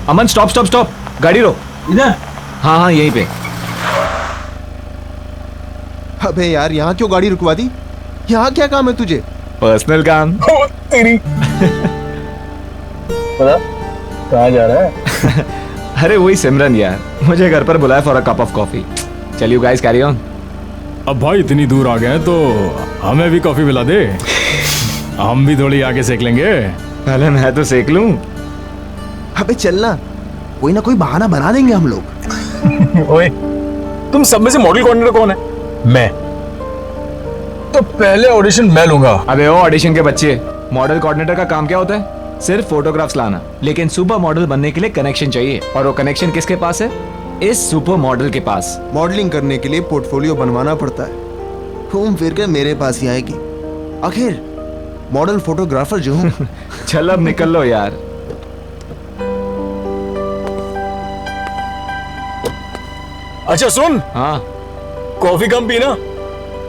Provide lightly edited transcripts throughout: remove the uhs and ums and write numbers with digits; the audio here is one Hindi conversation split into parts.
अमन स्टॉप स्टॉप स्टॉप, गाड़ी रोक। इधर? हाँ हाँ यहीं पे। अबे यार यहाँ क्यों गाड़ी रुकवा दी? यहाँ क्या काम है तुझे? पर्सनल काम। तेरी पता कहाँ जा रहा है? अरे वही सिमरन यार, मुझे घर पर बुलाया for a cup of coffee. चल यू गाइस कैरी ऑन। अब भाई इतनी दूर आ गए हैं तो हमें भी कॉफी पिला दे, हम भी थोड़ी आगे सेक लेंगे। पहले मैं तो सेक लूं। अबे चलना, कोई ना कोई बहाना बना देंगे हम लोग। ओए, तुम सब में से मॉडल कोऑर्डिनेटर कौन है? मैं। तो पहले ऑडिशन मैं लूंगा। अबे ओ ऑडिशन के बच्चे, मॉडल कोऑर्डिनेटर का काम क्या होता है? सिर्फ फोटोग्राफ्स लाना। लेकिन सुपर मॉडल बनने के लिए कनेक्शन चाहिए, और वो कनेक्शन किसके पास है? इस सुपर मॉडल के पास। मॉडलिंग करने के लिए पोर्टफोलियो बनवाना पड़ता है, घूम फिर कर मेरे पास ही आएगी। आखिर मॉडल फोटोग्राफर जो हूँ। चल अब निकल लो यार। अच्छा सुन, हाँ कॉफी कम पीना,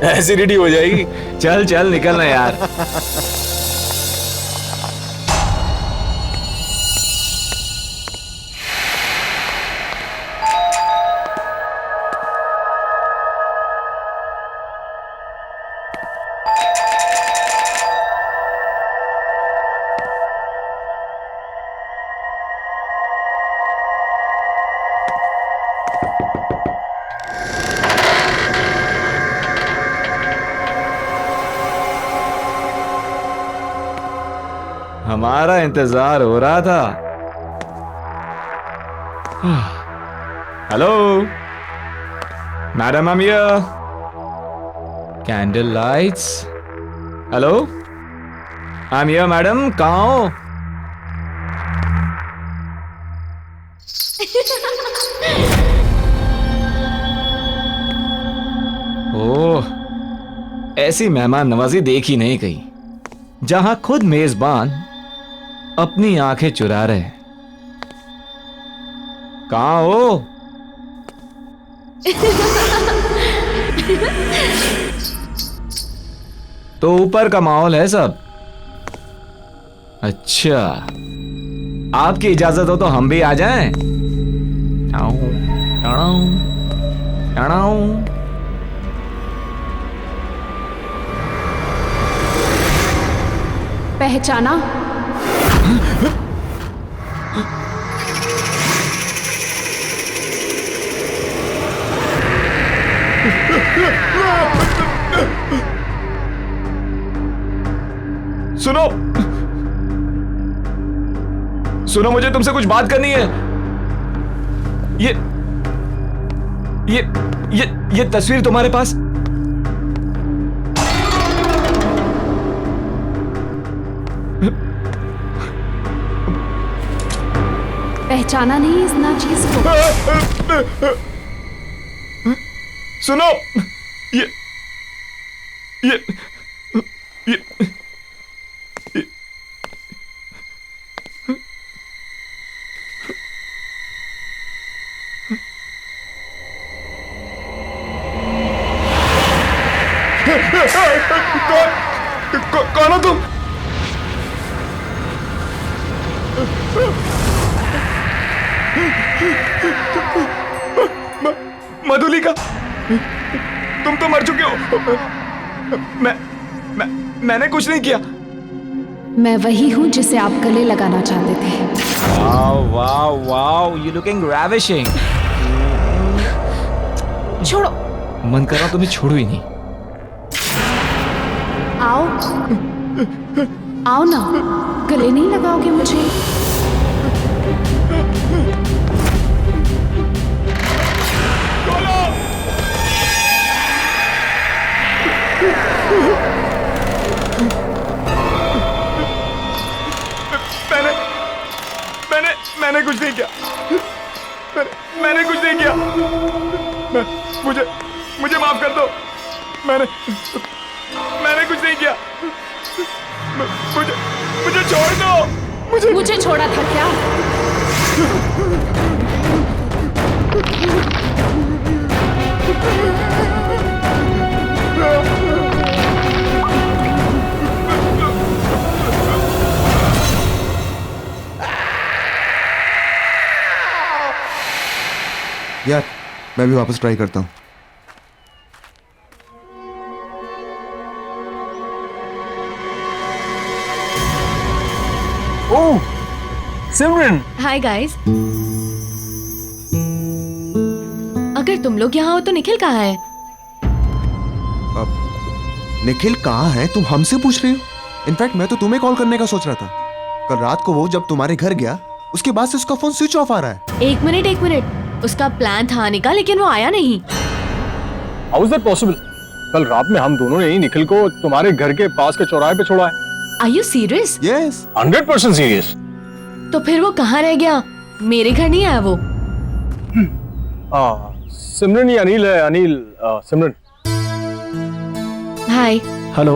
एसिडिटी हो जाएगी। चल चल निकलना यार। हमारा इंतजार हो रहा था। Hello madam, I am here. Candle lights. Hello I am here madam, कहाँ हो? ओह, ऐसी मेहमान नवाजी देखी नहीं कहीं, जहां खुद मेजबान अपनी आंखें चुरा रहे। कहाँ हो? तो ऊपर का माहौल है सब। अच्छा, आपकी इजाजत हो तो हम भी आ जाएं? Tau, tau, tau. पहचाना? सुनो सुनो, मुझे तुमसे कुछ बात करनी है। ये तस्वीर तुम्हारे पास? पहचाना नहीं इस नाचीज को? सुनो, ये ये ये कौन हो तुम? मधुलिका, तुम तो मर चुके हो। मैंने कुछ नहीं किया। मैं वही हूं जिसे आप गले लगाना चाहते थे। Wow wow wow, you looking ravishing। छोड़ो। मन कर रहा तुम्हें छोड़ू ही नहीं। आओ आओ ना, गले नहीं लगाओगे मुझे? मैंने कुछ नहीं किया। मैंने कुछ नहीं किया। मुझे माफ कर दो। मैंने कुछ नहीं किया। मुझे छोड़ दो। मुझे छोड़ा था क्या? यार मैं भी वापस ट्राई करता हूँ। ओह सिमरन, हाय गाइस। अगर तुम लोग यहाँ हो तो निखिल कहाँ है? निखिल कहाँ है तुम हमसे पूछ रही हो? इनफैक्ट मैं तो तुम्हें कॉल करने का सोच रहा था। कल रात को वो जब तुम्हारे घर गया उसके बाद से उसका फोन स्विच ऑफ आ रहा है। एक मिनट, उसका प्लान था आने का लेकिन वो आया नहीं। How is that possible? कल रात में हम दोनों ने ही निखिल को तुम्हारे घर के पास के चौराहे पे छोड़ा है। Are you serious? Yes 100% serious. तो फिर वो कहाँ रह गया? मेरे घर नहीं आया वो? सिमरन ये अनिल है। अनिल, सिमरन। हाय। हेलो।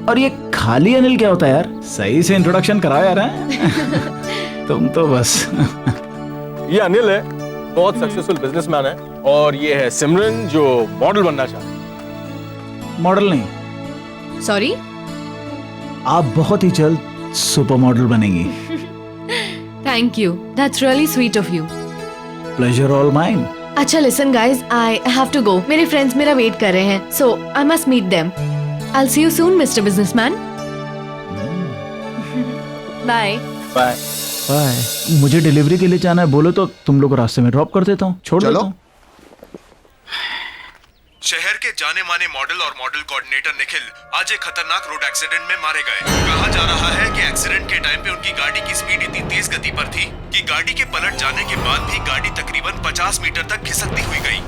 और ये खाली अनिल क्या होता है यार? सही से इंट्रोडक्शन कराओ यार। हैं? तुम तो बस ये अनिल है, बहुत सक्सेसफुल बिजनेसमैन है, और ये है सिमरन जो मॉडल बनना चाहता है। मॉडल नहीं, सॉरी। आप बहुत ही जल्द सुपर मॉडल बनेंगी। Thank you, that's really sweet of you. Pleasure all mine. अच्छा listen guys, I have to go. मेरे फ्रेंड्स मेरा वेट कर रहे हैं, so I must meet them. I will see you soon mister businessman. Bye. Bye. Bye. मुझे डिलीवरी के लिए जाना है, बोलो तो तुम लोग रास्ते में ड्रॉप कर देता हूँ, छोड़ चलो। देता हूँ। शहर के जाने माने मॉडल और मॉडल कोऑर्डिनेटर निखिल आज एक खतरनाक रोड एक्सीडेंट में मारे गए। कहा जा रहा है कि एक्सीडेंट के टाइम पे उनकी गाड़ी की स्पीड इतनी तेज गति पर थी कि गाड़ी के पलट जाने के बाद भी गाड़ी तकरीबन 50 मीटर तक खिसकती हुई गई।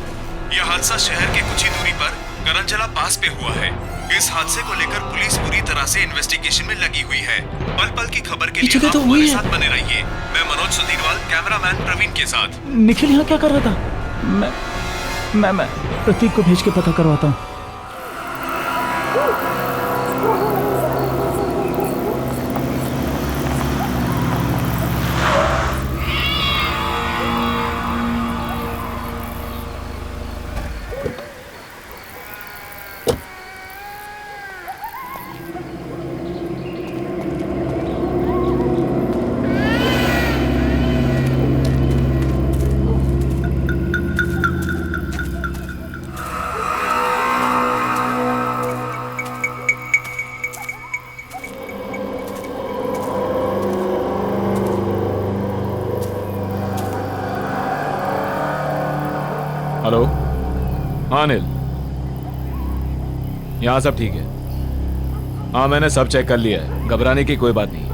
यह हादसा शहर के कुछ ही दूरी पर करंजला पास पे हुआ है। इस हादसे को लेकर पुलिस पूरी तरह से इन्वेस्टिगेशन में लगी हुई है। पल पल की खबर के लिए आप हमारे साथ बने रहिए। मैं मनोज सुधीरवाल, कैमरामैन प्रवीण के साथ। निखिल यहाँ क्या कर रहा था? मैं प्रतीक को भेज के पता करवाता हूँ। हेलो। हाँ अनिल, यहाँ सब ठीक है। हाँ मैंने सब चेक कर लिया है, घबराने की कोई बात नहीं।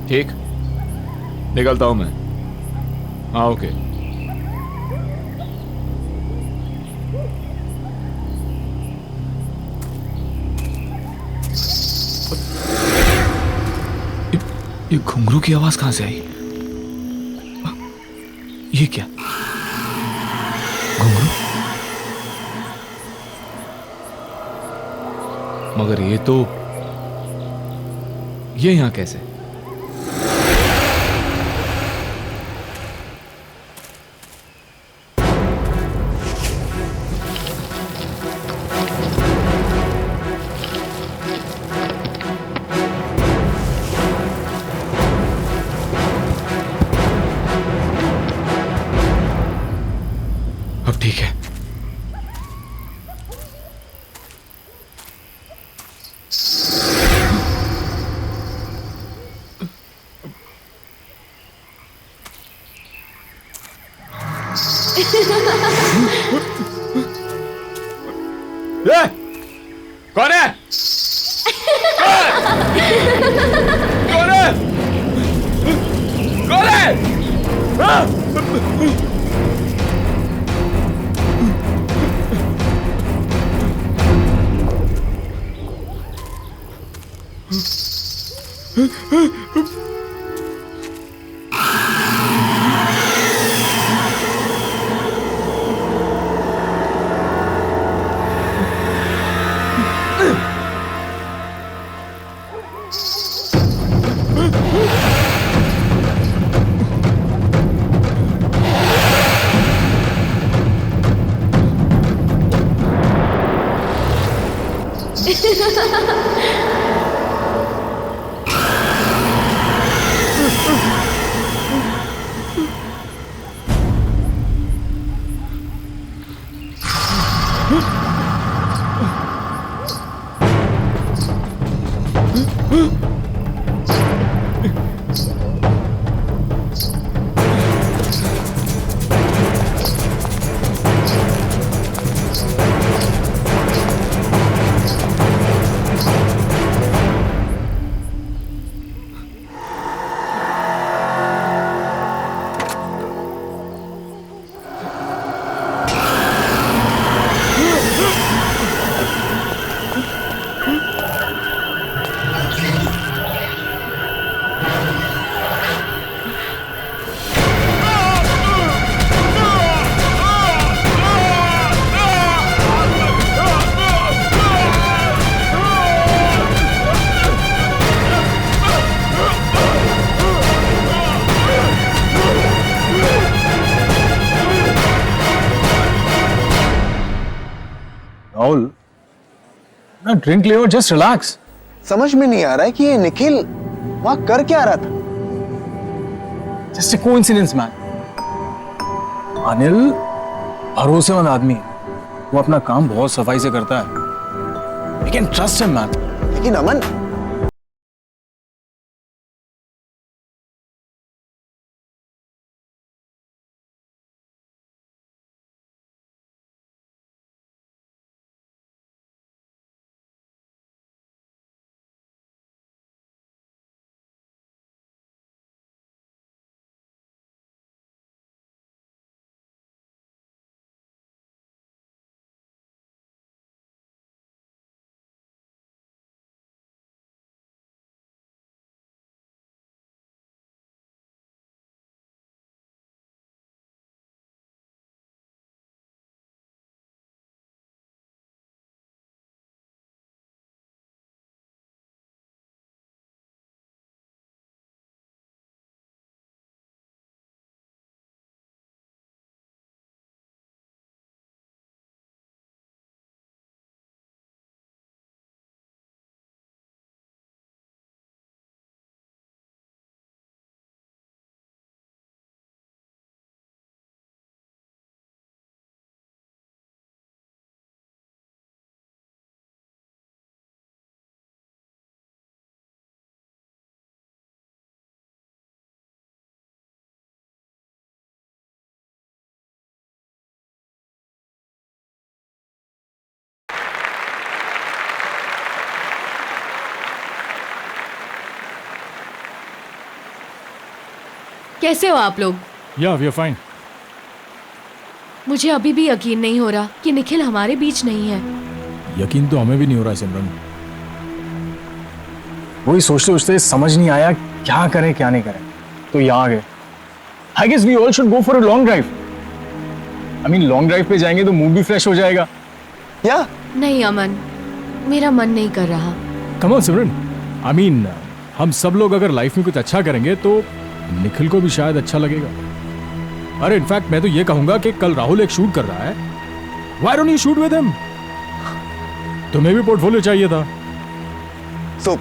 ठीक, निकलता हूँ मैं। हाँ ओके। ये घुंघरू की आवाज कहाँ से आई? ये क्या घुंघरू? मगर ये यहां कैसे? अब ठीक है। कौन है? कौन है? कौन है? राहुल, ना ड्रिंक ले और जस्ट रिलैक्स। समझ में नहीं आ रहा है कि ये निखिल वहां कर क्या रहा था। Just a coincidence man. Anil भरोसेमंद आदमी है, वो अपना काम बहुत सफाई से करता है। We can trust him man. लेकिन अमन, कैसे हो आप लोग? या वी आर फाइन। मुझे अभी भी यकीन नहीं हो रहा कि निखिल हमारे बीच नहीं है। यकीन तो हमें भी नहीं हो रहा है सिमरन। वही सोचते सोचते समझ नहीं आया क्या करें क्या नहीं करें, तो यहाँ आ गए। I guess we all should go for a long drive. I mean long drive पे जाएंगे तो मूड भी फ्रेश हो जाएगा। क्या? नहीं अमन, मेरा मन नहीं कर रहा। Come on Simran, I mean हम सब लोग अगर लाइफ में कुछ अच्छा करेंगे तो निखिल को भी शायद अच्छा लगेगा। अरे इनफैक्ट मैं तो ये कहूंगा कि कल राहुल एक शूट कर रहा है, why don't you shoot with him? तुम्हें भी पोर्टफोलियो चाहिए था। So,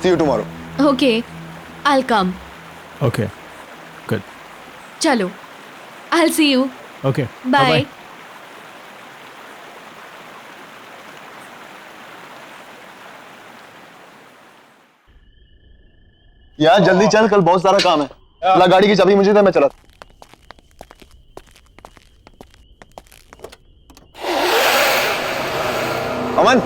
see you tomorrow. Okay, I'll come. Okay good, चलो, I'll see you. Okay Bye. यार जल्दी चल, कल बहुत सारा काम है। ला गाड़ी की चाबी मुझे दे, मैं चला। अमन,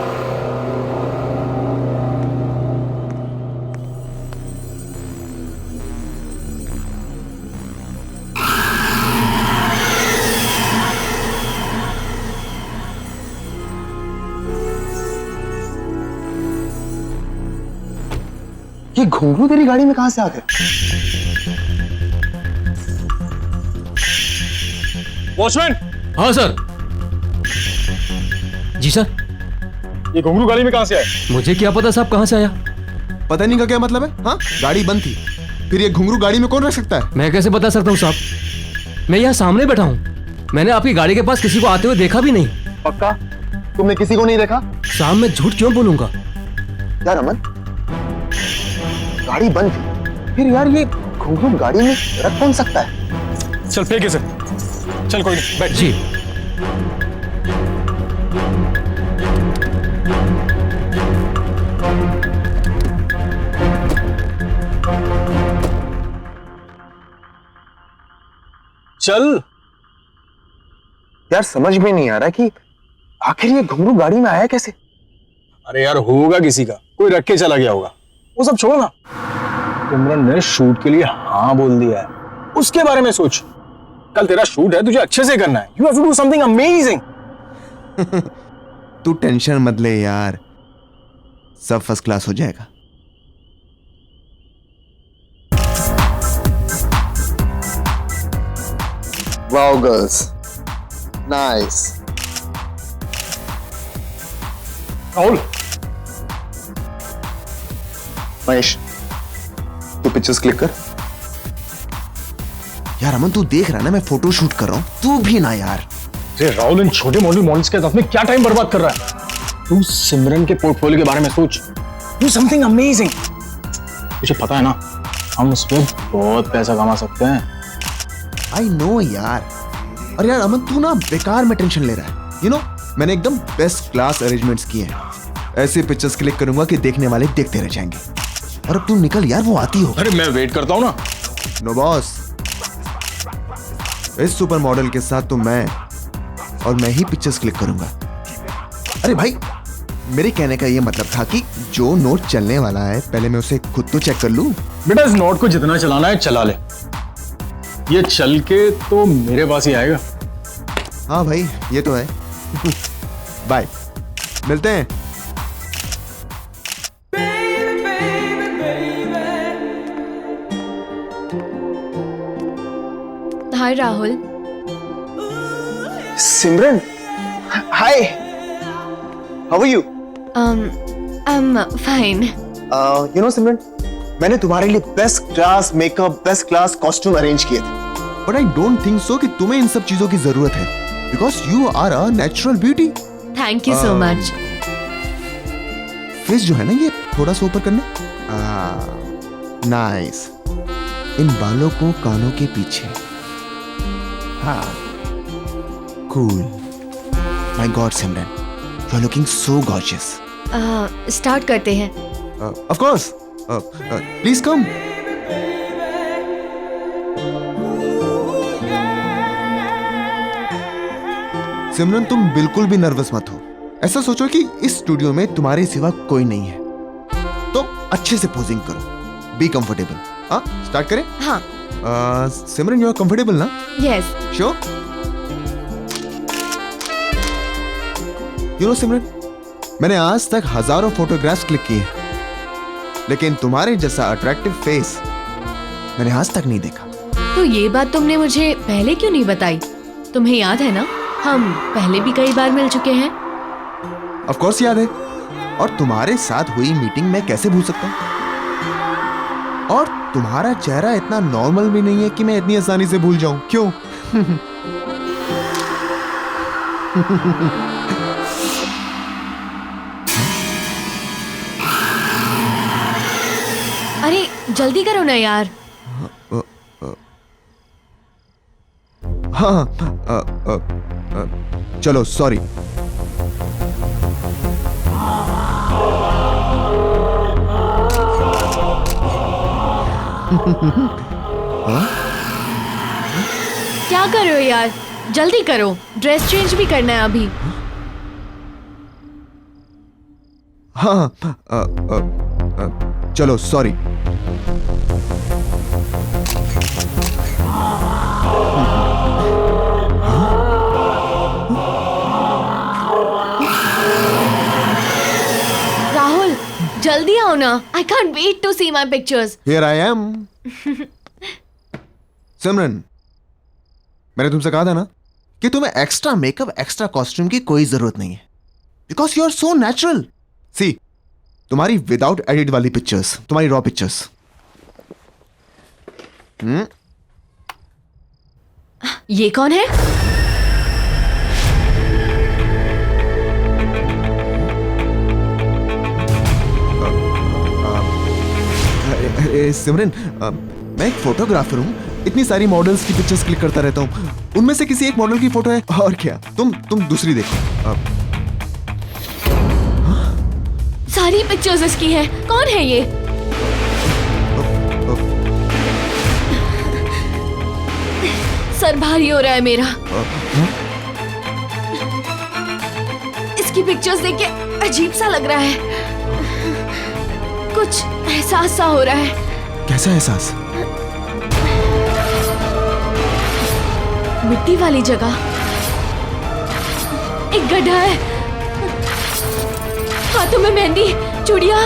ये घुंघरू तेरी गाड़ी में कहां से आ गए? वॉचमैन, हाँ सर। जी सर। ये घुंघरू गाड़ी में कहां से आए? मुझे क्या पता साहब कहाँ से आया। पता नहीं का क्या मतलब है? हाँ, गाड़ी बंद थी, फिर ये घुंघरू गाड़ी में कौन रख सकता है? मैं कैसे बता सकता हूँ साहब, मैं यहाँ सामने बैठा हूँ। मैंने आपकी गाड़ी के पास किसी को आते हुए देखा भी नहीं। पक्का? तुमने किसी को नहीं देखा? साहब मैं झूठ क्यों बोलूंगा? यार अमन, गाड़ी बंद थी, फिर यार ये घुंघरू गाड़ी में रख कौन सकता है? चल फेंक इसे। चल कोई नहीं, बैठ। जी। चल। यार समझ में नहीं आ रहा कि आखिर ये घुंगरू गाड़ी में आया कैसे। अरे यार होगा किसी का, कोई रख के चला गया होगा। वो सब छोड़ो ना, सिमरन ने शूट के लिए हाँ बोल दिया है, उसके बारे में सोच। कल तेरा शूट है, तुझे अच्छे से करना है। You have to do something amazing. तू टेंशन मत ले यार, सब फर्स्ट क्लास हो जाएगा। Wow girls, nice. Rahul, Mahesh तू पिक्चर्स क्लिक कर। यार अमन तू देख रहा है ना मैं फोटो शूट कर रहा हूं, तू भी ना यार। अरे राहुल, इन छोटे मॉडल्स के साथ में क्या टाइम बर्बाद कर रहा है? तू सिमरन के पोर्टफोलियो के बारे में सोच। Do something amazing. तुझे पता है ना, हम उस पर बहुत पैसा कमा सकते हैं। आई नो यार। और यार अमन तू ना बेकार में टेंशन ले रहा है। यू नो मैंने एकदम बेस्ट क्लास अरेंजमेंट्स किए हैं। ऐसे पिक्चर्स क्लिक करूंगा कि देखने वाले देखते रह जाएंगे। और अब तू निकल यार, वो आती हो। अरे मैं वेट करता हूँ ना। नो बॉस, इस सुपर मॉडल के साथ तो मैं ही पिक्चर्स क्लिक करूंगा। अरे भाई, मेरे कहने का ये मतलब था कि जो नोट चलने वाला है पहले मैं उसे खुद तो चेक कर लूं। बेटा इस नोट को जितना चलाना है चला ले, ये चल के तो मेरे पास ही आएगा। हाँ भाई ये तो है। बाय, मिलते हैं। Hi Rahul. Simran, hi, how are you? I am fine. You know Simran, मैंने तुम्हारे लिए best class makeup, best class costume arrange किए थे, but I don't think so कि तुम्हें इन सब चीजों की जरूरत है, because you are a natural beauty. Thank you so much. Face जो है ना ये थोड़ा सा ऊपर करना। नाइस। इन बालों को कानों के पीछे। हाँ, cool. My God Simran, you are looking so gorgeous. Start करते हैं। Of course, please come. Simran तुम बिल्कुल भी नर्वस मत हो। ऐसा सोचो कि इस स्टूडियो में तुम्हारे सिवा कोई नहीं है, तो अच्छे से पोजिंग करो। Be comfortable. हाँ, स्टार्ट करें? हाँ। सिमरन यू आर कंफर्टेबल ना? Yes. Sure? You know Simran, मैंने आज तक हजारों फोटोग्राफ्स क्लिक किए, लेकिन तुम्हारे जैसा अट्रैक्टिव फेस मैंने आज तक नहीं देखा। तो ये बात तुमने मुझे पहले क्यों नहीं बताई? तुम्हें याद है ना, हम पहले भी कई बार मिल चुके हैं। ऑफ कोर्स याद है। और तुम्हारे साथ हुई मीटिंग मैं कैसे भूल सकता हूं? और तुम्हारा चेहरा इतना नॉर्मल भी नहीं है कि मैं इतनी आसानी से भूल जाऊं। क्यों? अरे जल्दी करो ना यार। हाँ, चलो सॉरी। क्या कर रहे हो यार, जल्दी करो, ड्रेस चेंज भी करना है अभी। हाँ, चलो सॉरी। राहुल जल्दी आओ ना, I can't wait to see my pictures. Here I am. Simran, मैंने तुमसे कहा था ना कि तुम्हें एक्स्ट्रा मेकअप, एक्स्ट्रा कॉस्ट्यूम की कोई जरूरत नहीं है, because you are so natural. See, तुम्हारी विदाउट एडिट वाली पिक्चर्स, तुम्हारी रॉ पिक्चर्स। ये कौन है? सिमरन, मैं एक फोटोग्राफर हूँ, इतनी सारी मॉडल्स की पिक्चर्स क्लिक करता रहता हूँ, उनमें से किसी एक मॉडल की फोटो है। और क्या, तुम दूसरी देखो। सारी पिक्चर्स इसकी हैं। कौन है ये? सर भारी हो रहा है मेरा। इसकी पिक्चर्स देख के अजीब सा लग रहा है, कुछ एहसास सा हो रहा है। कैसा एहसास? मिट्टी वाली जगह एक गड्ढा है, हाथों में मेहंदी, चूड़ियां,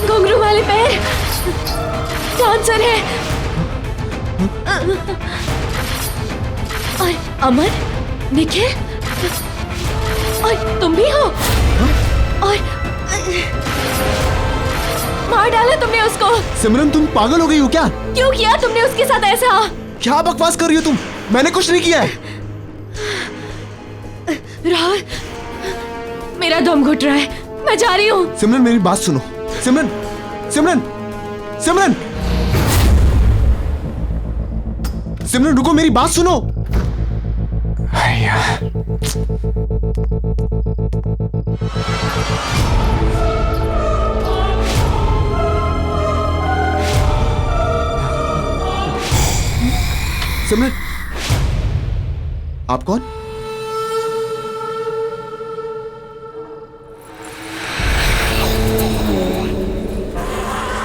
घुंघरू वाले पैर, डांसर है। और अमन, निखिल, और तुम भी हो। और मार डाला तुमने उसको। सिमरन तुम पागल हो गई हो क्या? क्यों किया तुमने उसके साथ ऐसा? क्या बकवास कर रही हो तुम? मैंने कुछ नहीं किया है। राहुल, मेरा दम घुट रहा है, मैं जा रही हूँ। सिमरन मेरी बात सुनो। सिमरन, सिमरन, सिमरन, सिमरन रुको, मेरी बात सुनो। सिमरन, आप कौन?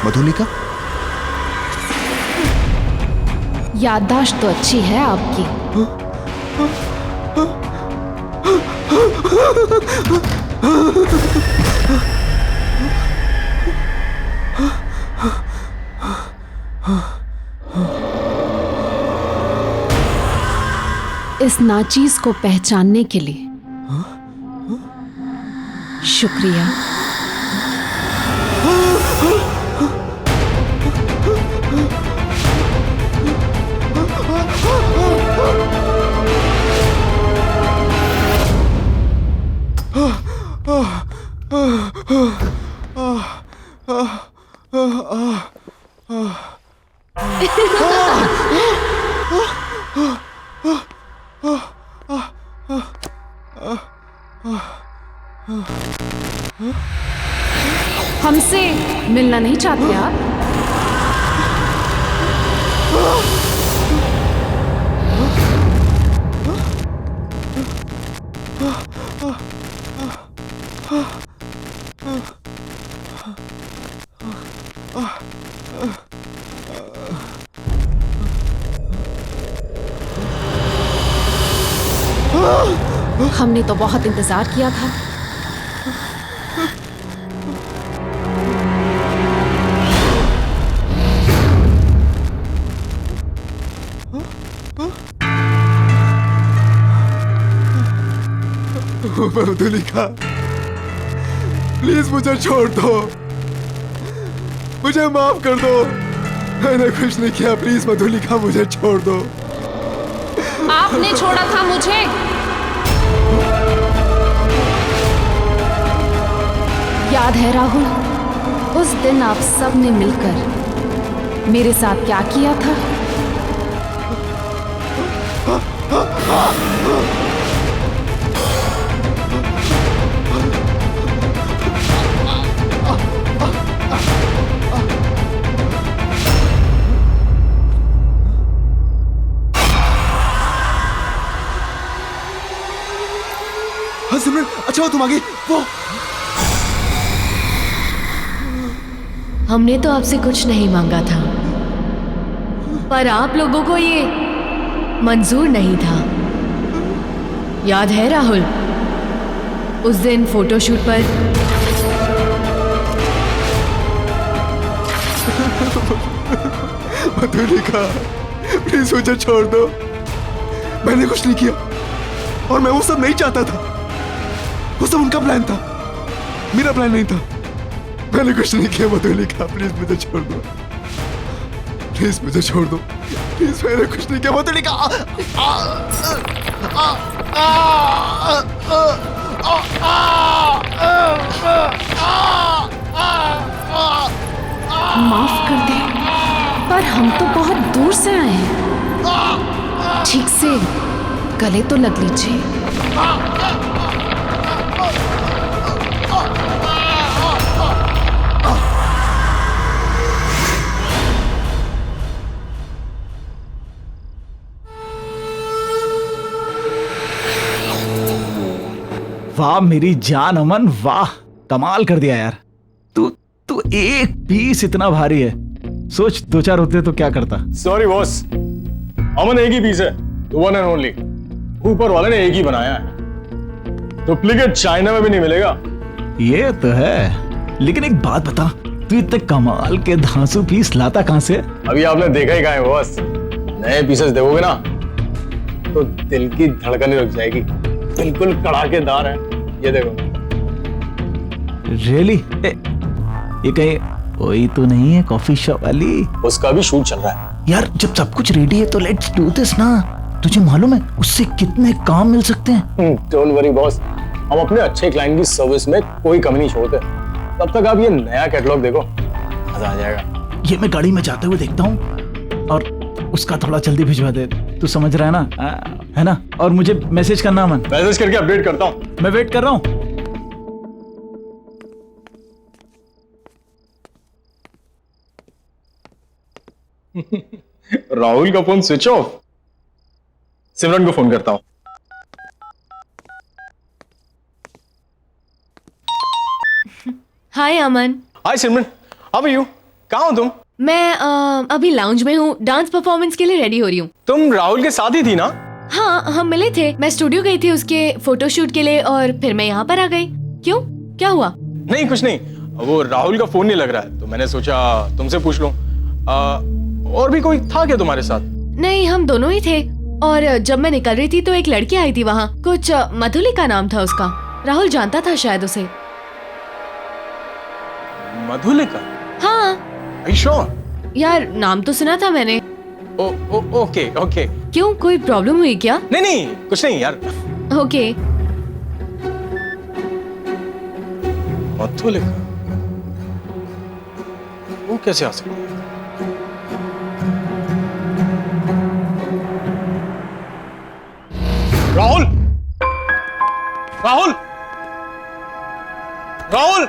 मधुलिका? याददाश्त तो अच्छी है आपकी। इस नाचीज को पहचानने के लिए शुक्रिया। हमसे मिलना नहीं चाहते आप? हमने तो बहुत इंतजार किया था। मधुलिका, प्लीज मुझे छोड़ दो, मुझे माफ कर दो, मैंने कुछ नहीं किया। प्लीज मधुलिका, मुझे छोड़ दो। आपने छोड़ा था मुझे। याद है राहुल, उस दिन आप सब ने मिलकर मेरे साथ क्या किया था? हाँ सिमरन, अच्छा हो तुम आ गई। वो हमने तो आपसे कुछ नहीं मांगा था, पर आप लोगों को ये मंजूर नहीं था। याद है राहुल, उस दिन फोटोशूट पर मधुलिका, प्लीज मुझे छोड़ दो, मैंने कुछ नहीं किया और मैं वो सब नहीं चाहता था। वो सब उनका प्लान था, मेरा प्लान नहीं था। मैंने कुछ नहीं किया मधुलिका, प्लीज मुझे छोड़ दो, प्लीज मुझे छोड़ दो, प्लीज। मैंने कुछ नहीं किया मधुलिका। माफ कर दे, पर हम तो बहुत दूर से आए हैं। ठीक से गले तो लग लीजिए। वाह मेरी जान अमन, वाह कमाल कर दिया यार। तू तू एक पीस इतना भारी है, सोच 2-4 होते तो क्या करता। सॉरी बॉस, अमन एक ही पीस है, वन एंड ओनली। ऊपर वाले ने एक ही बनाया है, डुप्लीकेट चाइना में भी नहीं मिलेगा। ये तो है, लेकिन एक बात बता, तू इतने कमाल के धांसू पीस लाता कहां से? अभी आपने देखा ही कहाँ है बॉस। नए पीसेस देखोगे ना तो दिल की धड़कन रुक जाएगी, बिल्कुल कड़ाकेदार है। ये देखो। रियली? ये कहीं वही तो नहीं है कॉफी शॉप वाली? उसका भी शूट चल रहा है यार जब सब कुछ रेडी है तो लेट्स डू दिस ना। तुझे मालूम है उससे कितने काम मिल सकते हैं? डोंट वरी बॉस, हम अपने अच्छे क्लाइंट की सर्विस में कोई कमी नहीं छोड़ते। तब तक आप ये नया कैटलॉग देखो, मजा आ जाएगा। ये मैं गाड़ी में जाते हुए देखता हूँ, और उसका थोड़ा जल्दी भिजवा दे, तू समझ रहा है ना? है ना? और मुझे मैसेज करना अमन। मैसेज करके अपडेट करता हूँ। मैं वेट कर रहा हूँ। राहुल का फोन स्विच ऑफ, सिमरन को फोन करता हूँ। हाय अमन। हाय सिमरन, हाउ आर यू? कहाँ हो तुम? मैं अभी लाउंज में हूँ, डांस परफॉर्मेंस के लिए रेडी हो रही हूँ। तुम राहुल के साथ ही थी ना? हाँ, हम मिले थे। मैं स्टूडियो गई थी उसके फोटोशूट के लिए और फिर मैं यहाँ पर आ गई। क्यों, क्या हुआ? नहीं कुछ नहीं, वो राहुल का फोन नहीं लग रहा है तो मैंने सोचा तुमसे पूछ लूं। और भी कोई था क्या तुम्हारे साथ? नहीं, हम दोनों ही थे। और जब मैं निकल रही थी तो एक लड़की आई थी वहाँ, कुछ मधुलिका नाम था उसका। राहुल जानता था शायद उसे। मधुलिका? हाँ। Are you sure? यार नाम तो सुना था मैंने। Okay okay. क्यों, कोई प्रॉब्लम हुई क्या? नहीं नहीं कुछ नहीं यार। ओके। मधुलिका वो कैसे आ सकती है? राहुल, राहुल, राहुल!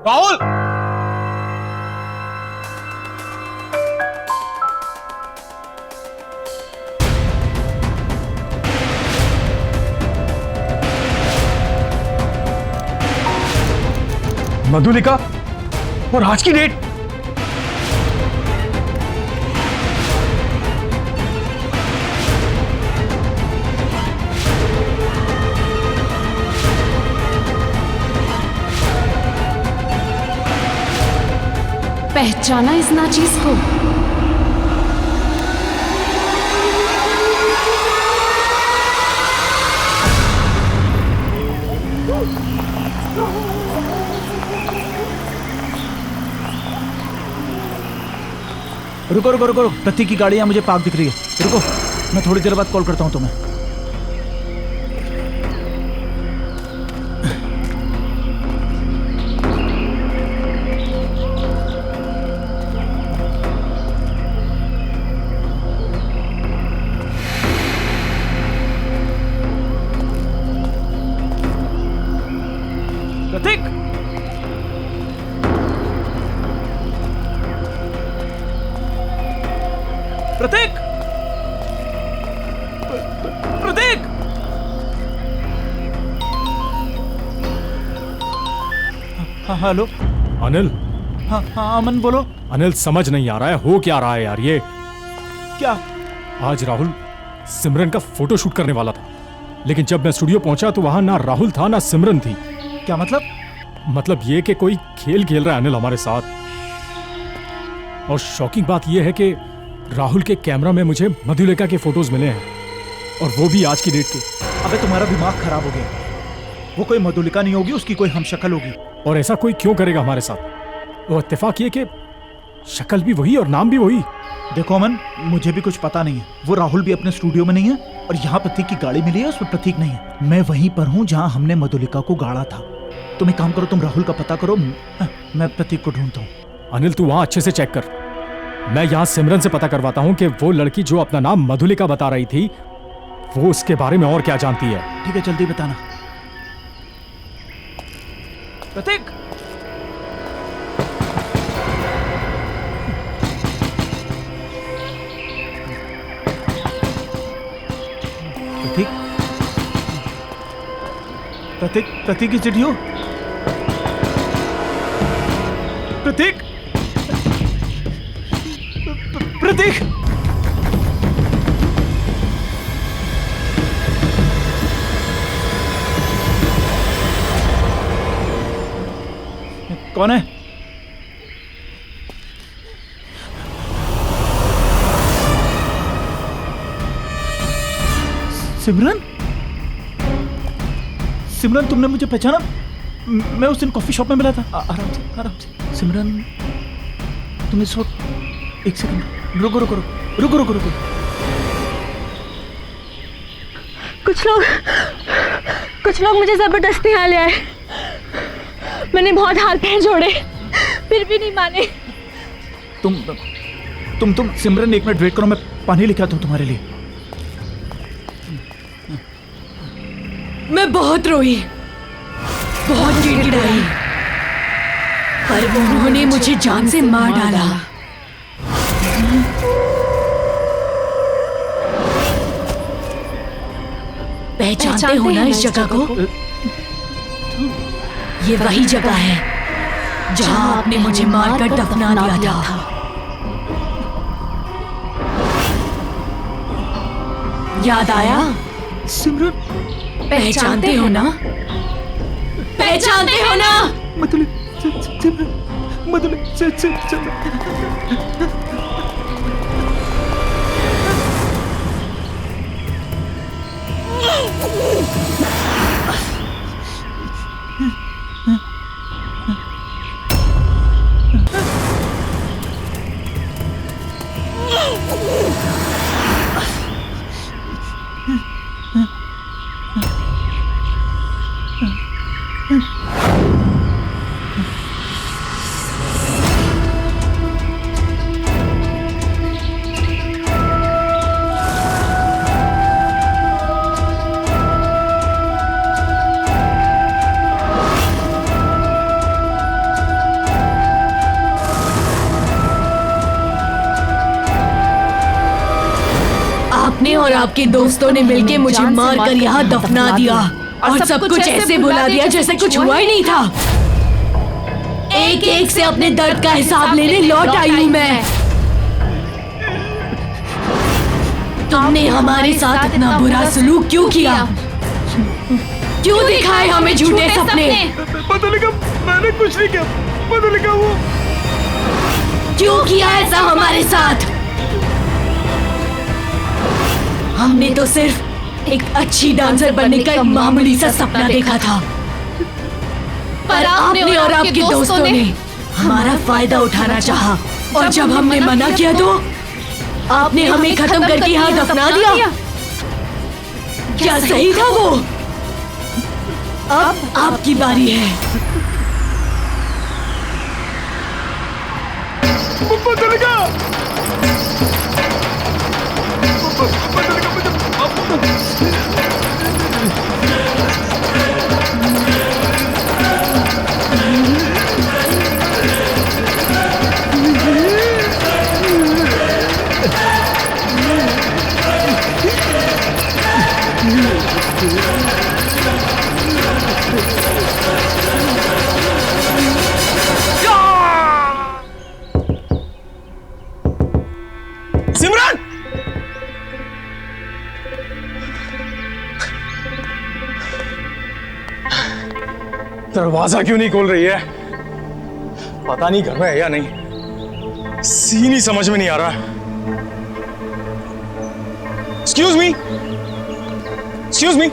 राहुल! मधुलिका और आज की डेट? पहचाना इस नाचीज को? रुको रुको रुको, प्रतीक की गाड़ी यहाँ मुझे पार्क दिख रही है। रुको, मैं थोड़ी देर बाद कॉल करता हूँ तुम्हें। प्रतीक! प्रतीक! प्रतीक! हाँ हेलो। अनिल। हाँ हाँ अमन बोलो। अनिल समझ नहीं आ रहा है हो क्या रहा है यार ये। क्या? आज राहुल सिमरन का फोटो शूट करने वाला था, लेकिन जब मैं स्टूडियो पहुंचा तो वहां ना राहुल था ना सिमरन थी। क्या मतलब? मतलब ये कि कोई खेल खेल रहा है अनिल हमारे साथ। और शॉकिंग बात यह है कि राहुल के कैमरा में मुझे मधुलिका के फोटोज मिले हैं, और वो भी आज की डेट के। अबे तुम्हारा दिमाग खराब हो गया। वो कोई मधुलिका नहीं होगी, उसकी कोई हमशक्ल होगी। और ऐसा कोई क्यों करेगा हमारे साथ? वो इत्तेफाक ये कि शक्ल भी वही और नाम भी वही। देखो अमन, मुझे भी कुछ पता नहीं है। वो राहुल भी अपने स्टूडियो में नहीं है, और यहाँ प्रतीक की गाड़ी मिली है उसमें प्रतीक नहीं है। मैं वहीं पर हूँ जहाँ हमने मधुलिका को गाड़ा था। तुम एक काम करो, तुम राहुल का पता करो, मैं प्रतीक को ढूंढता हूँ। अनिल तू वहां अच्छे से चेक कर, मैं यहाँ सिमरन से पता करवाता हूँ कि वो लड़की जो अपना नाम मधुलिका बता रही थी वो उसके बारे में और क्या जानती है। ठीक है, जल्दी बताना। प्रतीक! प्रतीक, प्रतीक, प्रतीक इज इट यू? प्रतीक, प्रतीक, कौन है? सिमरन? सिमरन, तुमने मुझे पहचाना? मैं उस दिन कॉफी शॉप में मिला था। आराम से, आराम से। सिमरन, तुम इस वक्त, एक सेकंड, रुको रुको रुको रुको रुको रुको। कुछ लोग मुझे जबरदस्ती यहाँ ले आए। मैंने बहुत हाथ पैर जोड़े, फिर भी नहीं माने। तुम सिमरन, एक मिनट वेट करो, मैं पानी लेके आता हूँ तुम्हारे लिए। मैं बहुत रोई, बहुत गिड़गिड़ाई, पर उन्होंने मुझे जान से मार डाला। पहचानते हो ना इस जगह को? ये वही जगह है जहां आपने मुझे मारकर दफना दिया था। याद आया? सिमरन, पहचानते हो ना? पहचानते हो ना? मधुली, सिमरन, मधुली, आपने और आपके दोस्तों ने मिलके मुझे मारकर यहाँ दफना दिया और सब कुछ ऐसे भुला दिया जैसे कुछ हुआ ही नहीं था। एक एक से अपने दर्द का हिसाब लेने लौट आई हूँ मैं। तुमने हमारे साथ इतना बुरा सलूक क्यों किया? क्यों दिखाए हमें झूठे सपने? मधुलिका, मैंने कुछ नहीं किया। मधुलिका, वो क्यों किया ऐसा हमारे साथ? हमने तो सिर्फ एक अच्छी डांसर बनने का एक मामूली सा सपना देखा था, पर आपने और आपके दोस्तों ने हमारा फायदा उठाना चाहा, और जब हमने मना किया तो आपने हमें खत्म करके यहाँ दफना दिया। क्या सही था वो? अब आपकी बारी है। मधुलिका, सिमरन! दरवाजा क्यों नहीं खोल रही है? पता नहीं घर में है या नहीं। सीन ही समझ में नहीं आ रहा। Excuse me, excuse me.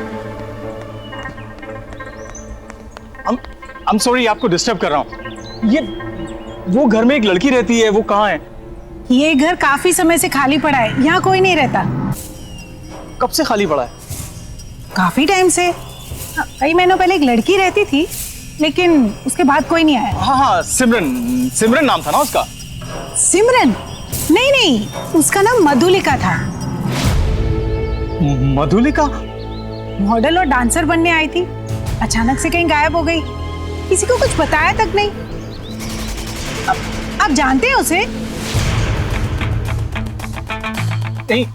I'm sorry आपको डिस्टर्ब कर रहा हूं। ये वो घर में एक लड़की रहती है, वो कहाँ है? ये घर काफी समय से खाली पड़ा है, यहाँ कोई नहीं रहता। कब से खाली पड़ा है? काफी टाइम से। कई महीनों पहले एक लड़की रहती थी, लेकिन उसके बाद कोई नहीं आया। हाँ हाँ, सिमरन, सिमरन नाम था ना उसका? सिमरन? नहीं नहीं, उसका नाम मधुलिका था। मधुलिका? मॉडल और डांसर बनने आई थी, अचानक से कहीं गायब हो गई, किसी को कुछ बताया तक नहीं। आप जानते हैं उसे? नहीं,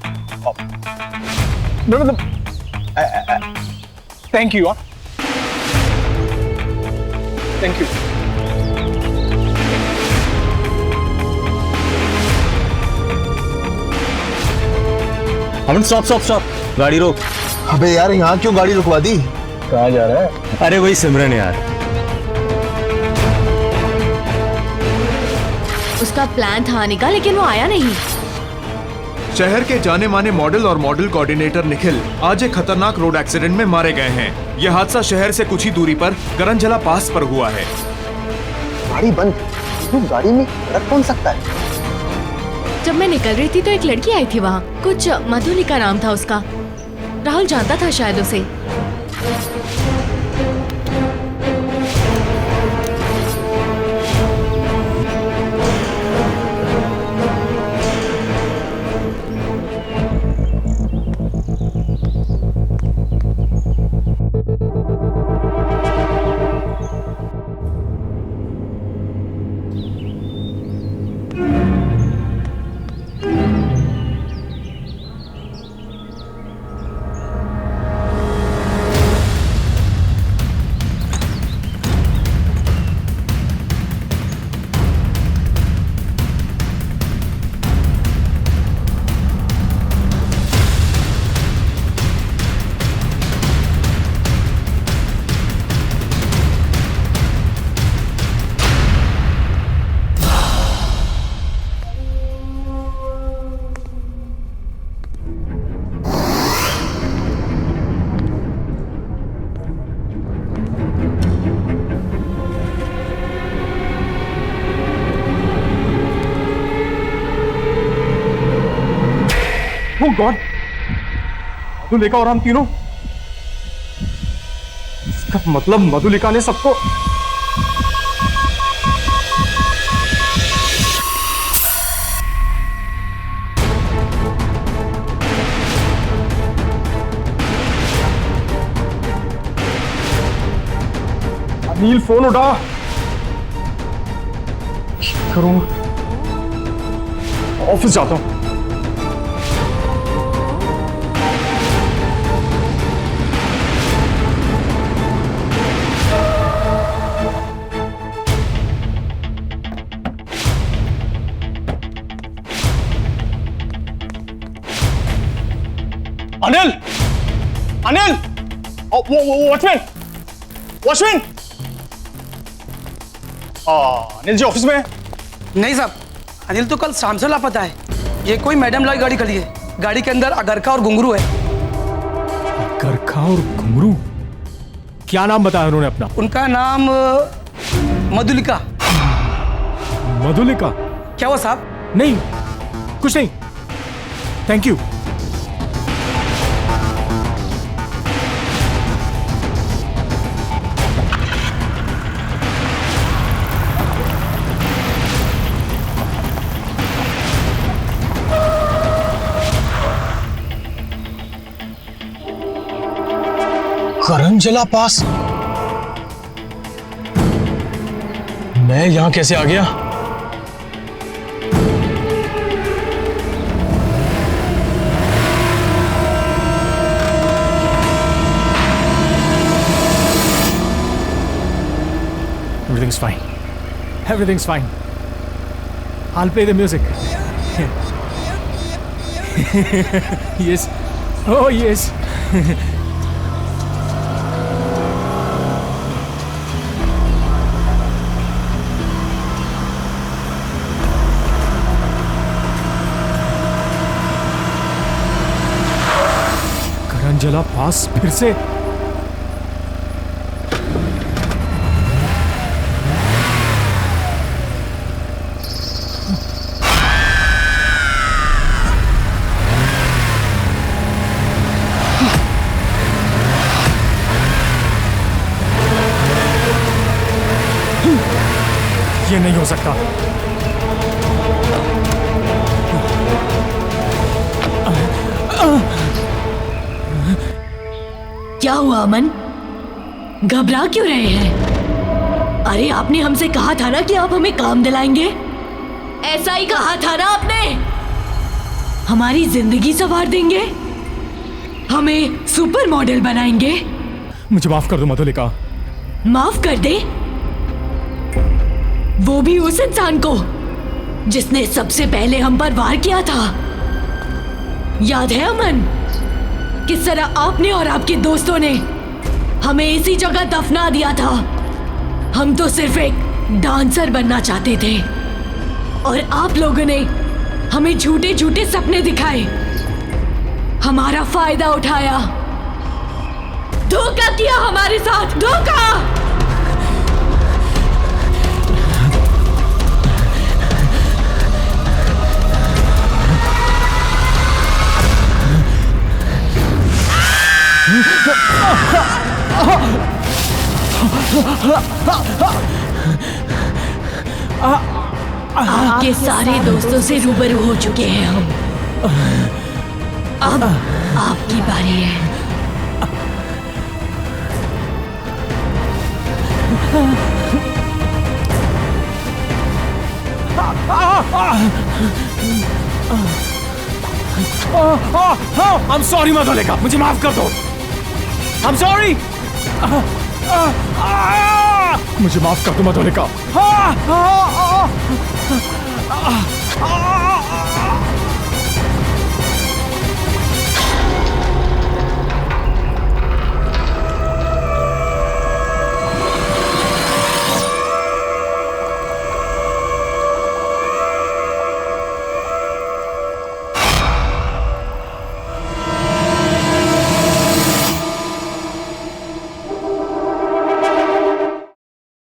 मतलब thank you. Thank you. Aman stop stop stop, गाड़ी रोक। अबे यार यहाँ क्यों गाड़ी रुकवा दी? कहाँ जा रहा है? अरे वही सिमरन यार। उसका प्लान था आने का, लेकिन वो आया नहीं। शहर के जाने माने मॉडल और मॉडल कोऑर्डिनेटर निखिल आज एक खतरनाक रोड एक्सीडेंट में मारे गए हैं। यह हादसा शहर से कुछ ही दूरी पर करंजला पास पर हुआ है। गाड़ी बंद, तो गाड़ी में रख कौन सकता है? जब मैं निकल रही थी तो एक लड़की आई थी वहाँ, कुछ मधुलिका नाम था उसका। राहुल जानता था शायद उसे। Oh God! मधुलिका और हम तीनों, इसका मतलब मधुलिका ने सबको। अनिल फोन उठा। करूँ, ऑफिस जाता हूं। Anil, Anil, watchman, watchman. Anil ji office में? नहीं साहब, अनिल तो कल शाम से लापता है। ये कोई मैडम लाई गाड़ी खड़ी है। गाड़ी के अंदर अगरखा और घुंघरू है। अगरखा और घुंघरू? क्या नाम बताया उन्होंने अपना? उनका नाम मधुलिका। मधुलिका? क्या हुआ साहब? नहीं, कुछ नहीं, थैंक यू। करंजला पास? मैं यहां कैसे आ गया? Everything's fine. Everything's fine. I'll play the music. Yes. Oh, yes. करंजला पास फिर से? ये नहीं हो सकता। क्या हुआ अमन? घबरा क्यों रहे हैं? अरे आपने हमसे कहा था ना कि आप हमें काम दिलाएंगे। ऐसा ही कहा था ना आपने? हमारी जिंदगी संवार देंगे। हमें सुपर मॉडल बनाएंगे? मुझे माफ कर दो मधुलिका। माफ कर दे? वो भी उस इंसान को जिसने सबसे पहले हम पर वार किया था। याद है अमन, किस तरह आपने और आपके दोस्तों ने हमें इसी जगह दफना दिया था। हम तो सिर्फ एक डांसर बनना चाहते थे और आप लोगों ने हमें झूठे झूठे सपने दिखाए, हमारा फायदा उठाया, धोखा किया हमारे साथ, धोखा। आपके सारे दोस्तों से रूबरू हो चुके हैं हम। अब आपकी बारी है। I'm sorry मधुलिका, मुझे माफ कर दो। I'm sorry। मुझे माफ कर दो मधुलिका।